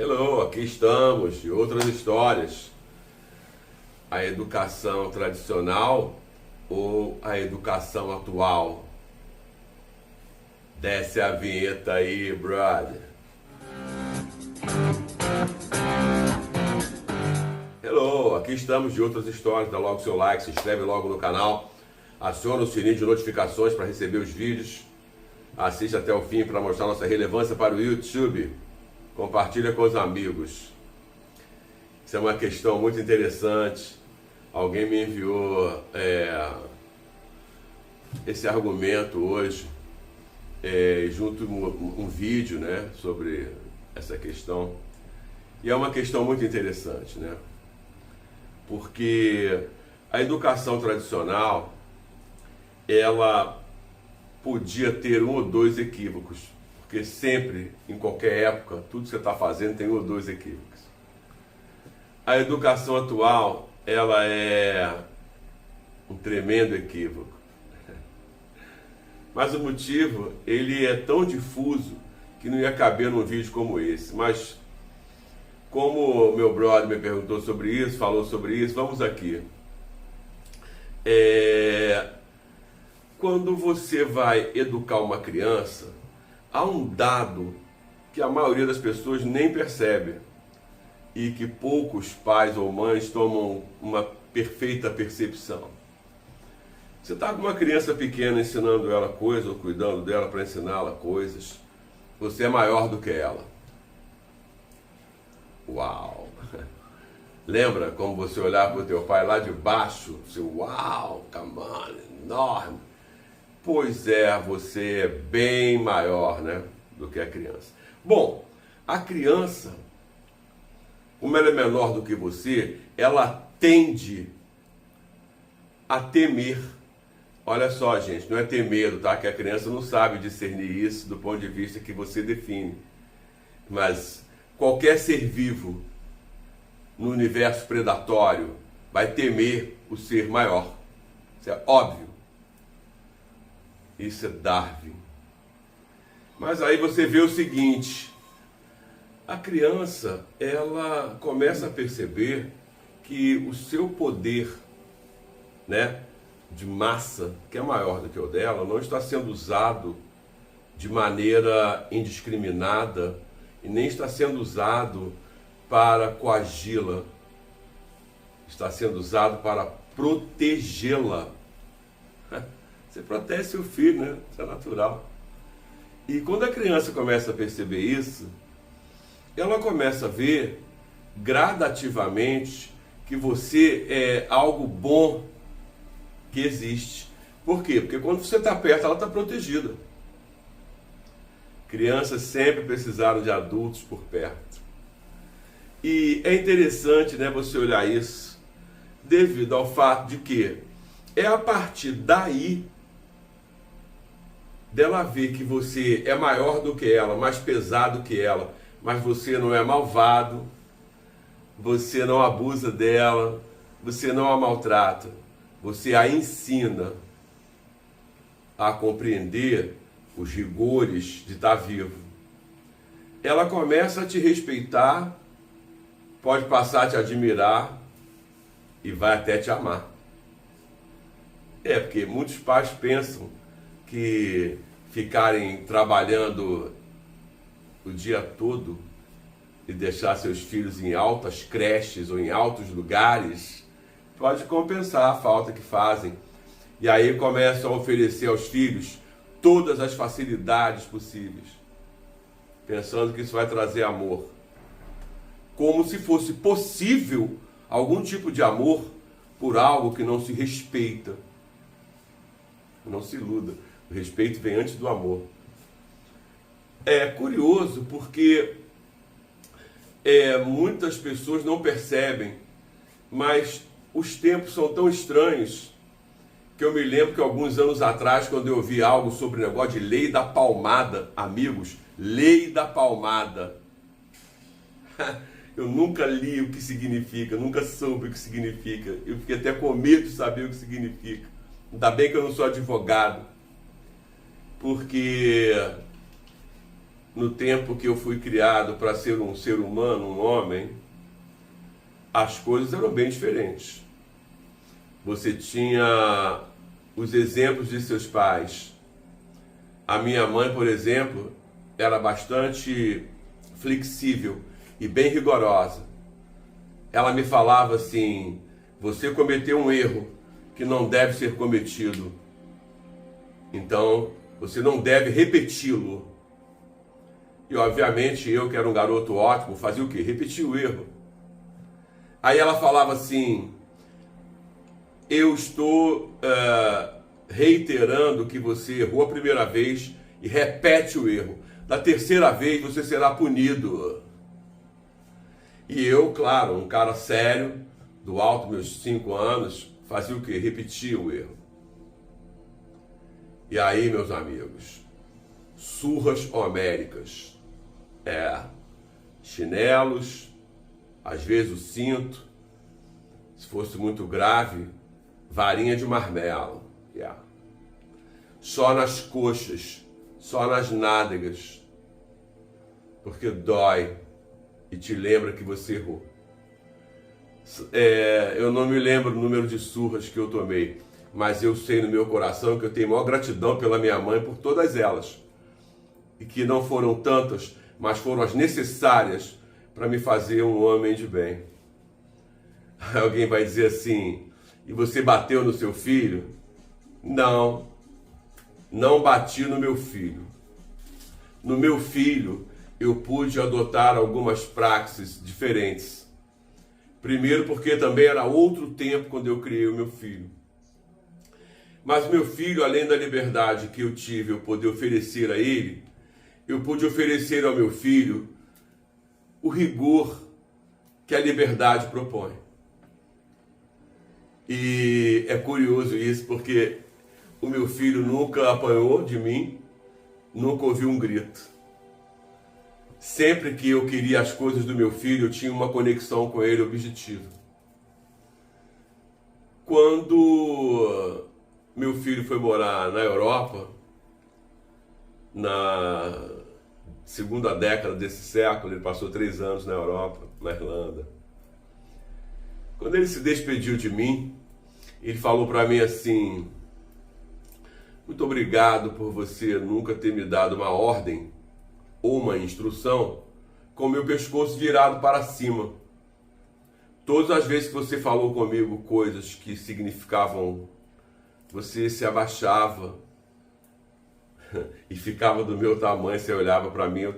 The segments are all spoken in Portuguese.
Hello, aqui estamos e outras histórias. A educação tradicional ou a educação atual? Desce a vinheta aí, brother. Hello, aqui estamos de outras histórias. Dá logo seu like, se inscreve logo no canal, aciona o sininho de notificações para receber os vídeos. Assiste até o fim para mostrar nossa relevância para o YouTube. Compartilha com os amigos. Isso é uma questão muito interessante. Alguém me enviou esse argumento hoje, junto um vídeo, né, sobre essa questão. E é uma questão muito interessante, né? Porque a educação tradicional, ela podia ter um ou dois equívocos. Porque sempre, em qualquer época, tudo que você está fazendo tem um ou dois equívocos. A educação atual, ela é um tremendo equívoco. Mas o motivo, ele é tão difuso que não ia caber num vídeo como esse. Mas, como o meu brother me perguntou sobre isso, falou sobre isso, vamos aqui. Quando você vai educar uma criança, há um dado que a maioria das pessoas nem percebe e que poucos pais ou mães tomam uma perfeita percepção. Você está com uma criança pequena ensinando ela coisas ou cuidando dela para ensiná-la coisas, você é maior do que ela. Uau! Lembra como você olhar para o teu pai lá de baixo? Você, uau, come on, enorme. Pois é, você é bem maior, né, do que a criança. Bom, a criança, como ela é menor do que você, ela tende a temer. Olha só, gente, não é ter medo, tá? Que a criança não sabe discernir isso do ponto de vista que você define. Mas qualquer ser vivo no universo predatório vai temer o ser maior. Isso é óbvio. Isso é Darwin. Mas aí você vê o seguinte, a criança, ela começa a perceber que o seu poder, né, de massa, que é maior do que o dela, não está sendo usado de maneira indiscriminada e nem está sendo usado para coagi-la. Está sendo usado para protegê-la. Você protege seu filho, né? Isso é natural. E quando a criança começa a perceber isso, ela começa a ver gradativamente que você é algo bom que existe. Por quê? Porque quando você está perto, ela está protegida. Crianças sempre precisaram de adultos por perto. E é interessante, né, você olhar isso, devido ao fato de que é a partir daí dela ver que você é maior do que ela, mais pesado que ela, mas você não é malvado, você não abusa dela, você não a maltrata, você a ensina a compreender os rigores de estar vivo. Ela começa a te respeitar, pode passar a te admirar e vai até te amar. Porque muitos pais pensam que ficarem trabalhando o dia todo e deixar seus filhos em altas creches ou em altos lugares pode compensar a falta que fazem. E aí começam a oferecer aos filhos todas as facilidades possíveis, pensando que isso vai trazer amor. Como se fosse possível algum tipo de amor por algo que não se respeita. Não se iluda. O respeito vem antes do amor. É curioso porque muitas pessoas não percebem, mas os tempos são tão estranhos que eu me lembro que alguns anos atrás, quando eu ouvi algo sobre o negócio de lei da palmada, amigos, lei da palmada. Eu nunca li o que significa, nunca soube o que significa. Eu fiquei até com medo de saber o que significa. Ainda bem que eu não sou advogado. Porque no tempo que eu fui criado para ser um ser humano, um homem, as coisas eram bem diferentes. Você tinha os exemplos de seus pais. A minha mãe, por exemplo, era bastante flexível e bem rigorosa. Ela me falava assim: você cometeu um erro que não deve ser cometido, então você não deve repeti-lo. E obviamente eu, que era um garoto ótimo, fazia o quê? Repetia o erro. Aí ela falava assim: eu estou reiterando que você errou a primeira vez e repete o erro. Da terceira vez você será punido. E eu, claro, um cara sério, do alto dos meus 5 anos, fazia o quê? Repetia o erro. E aí, meus amigos, surras homéricas. Chinelos, às vezes o cinto, se fosse muito grave, varinha de marmelo. Só nas coxas, só nas nádegas, porque dói e te lembra que você errou. Eu não me lembro o número de surras que eu tomei, mas eu sei no meu coração que eu tenho maior gratidão pela minha mãe por todas elas, e que não foram tantas, mas foram as necessárias para me fazer um homem de bem. Alguém vai dizer assim: e você bateu no seu filho? Não, não bati no meu filho. No meu filho eu pude adotar algumas praxes diferentes. Primeiro porque também era outro tempo quando eu criei o meu filho. Mas meu filho, além da liberdade que eu tive, eu poder oferecer a ele, eu pude oferecer ao meu filho o rigor que a liberdade propõe. E é curioso isso, porque o meu filho nunca apanhou de mim, nunca ouviu um grito. Sempre que eu queria as coisas do meu filho, eu tinha uma conexão com ele objetiva. Quando meu filho foi morar na Europa, na segunda década desse século, ele passou 3 anos na Europa, na Irlanda. Quando ele se despediu de mim, ele falou para mim assim: muito obrigado por você nunca ter me dado uma ordem ou uma instrução com meu pescoço virado para cima. Todas as vezes que você falou comigo coisas que significavam, você se abaixava e ficava do meu tamanho, você olhava para mim,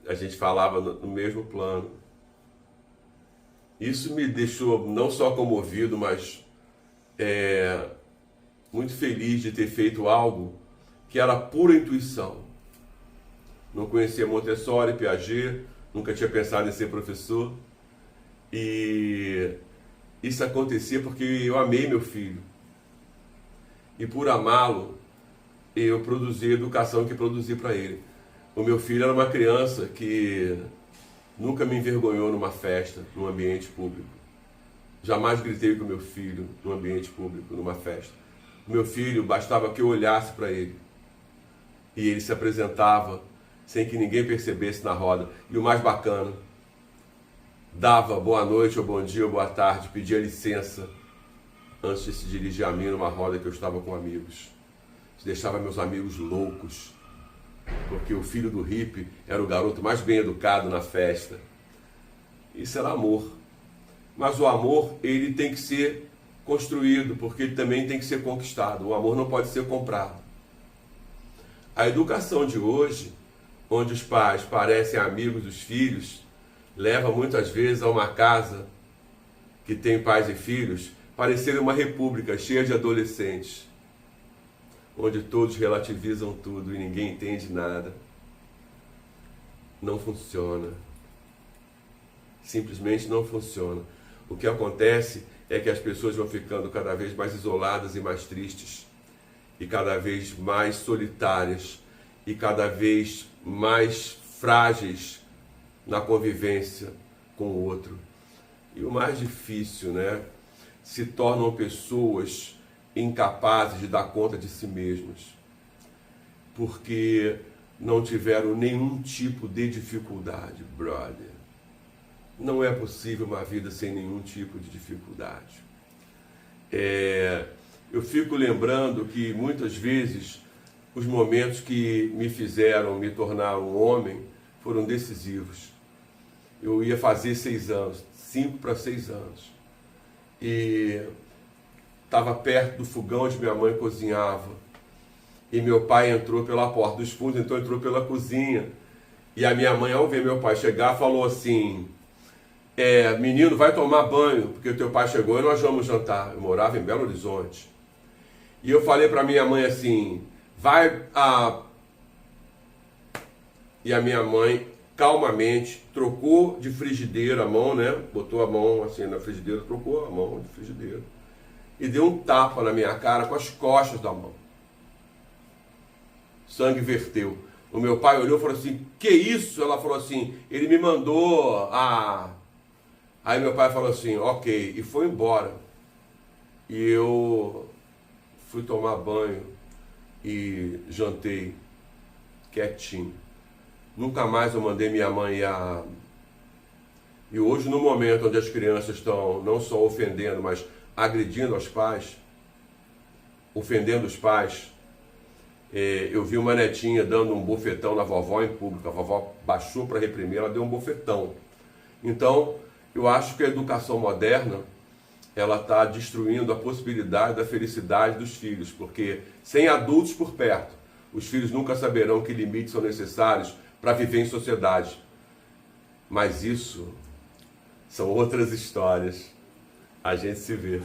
a gente falava no mesmo plano. Isso me deixou não só comovido, mas muito feliz de ter feito algo que era pura intuição. Não conhecia Montessori, Piaget, nunca tinha pensado em ser professor. E isso acontecia porque eu amei meu filho. E por amá-lo, eu produzi a educação que produzi para ele. O meu filho era uma criança que nunca me envergonhou numa festa, num ambiente público. Jamais gritei com meu filho num ambiente público, numa festa. O meu filho, bastava que eu olhasse para ele. E ele se apresentava sem que ninguém percebesse na roda. E o mais bacana, dava boa noite, ou bom dia, ou boa tarde, pedia licença antes de se dirigir a mim numa roda que eu estava com amigos. Isso deixava meus amigos loucos, porque o filho do hippie era o garoto mais bem educado na festa. Isso era amor. Mas o amor, ele tem que ser construído, porque ele também tem que ser conquistado. O amor não pode ser comprado. A educação de hoje, onde os pais parecem amigos dos filhos, leva muitas vezes a uma casa que tem pais e filhos parecer uma república cheia de adolescentes, onde todos relativizam tudo e ninguém entende nada. Não funciona. Simplesmente não funciona. O que acontece é que as pessoas vão ficando cada vez mais isoladas e mais tristes, e cada vez mais solitárias, e cada vez mais frágeis na convivência com o outro. E o mais difícil, né? Se tornam pessoas incapazes de dar conta de si mesmas. Porque não tiveram nenhum tipo de dificuldade, brother. Não é possível uma vida sem nenhum tipo de dificuldade. Eu fico lembrando que muitas vezes os momentos que me fizeram me tornar um homem foram decisivos. Eu ia fazer 6 anos, 5 para 6 anos. E estava perto do fogão onde minha mãe cozinhava. E meu pai entrou pela porta dos fundos, então entrou pela cozinha. E a minha mãe, ao ver meu pai chegar, falou assim: menino, vai tomar banho, porque o teu pai chegou e nós vamos jantar. Eu morava em Belo Horizonte. E eu falei para minha mãe assim: E a minha mãe, calmamente, trocou de frigideira a mão, né? Botou a mão assim na frigideira, trocou a mão de frigideira. E deu um tapa na minha cara com as costas da mão. Sangue verteu. O meu pai olhou e falou assim: que isso? Ela falou assim: ele me mandou Aí meu pai falou assim: ok, e foi embora. E eu fui tomar banho e jantei quietinho. Nunca mais eu mandei minha mãe E hoje, no momento onde as crianças estão não só ofendendo, mas agredindo os pais, ofendendo os pais, eu vi uma netinha dando um bofetão na vovó em público. A vovó baixou para reprimir, ela deu um bofetão. Então, eu acho que a educação moderna, ela está destruindo a possibilidade da felicidade dos filhos, porque sem adultos por perto, os filhos nunca saberão que limites são necessários para viver em sociedade. Mas isso são outras histórias. A gente se vê.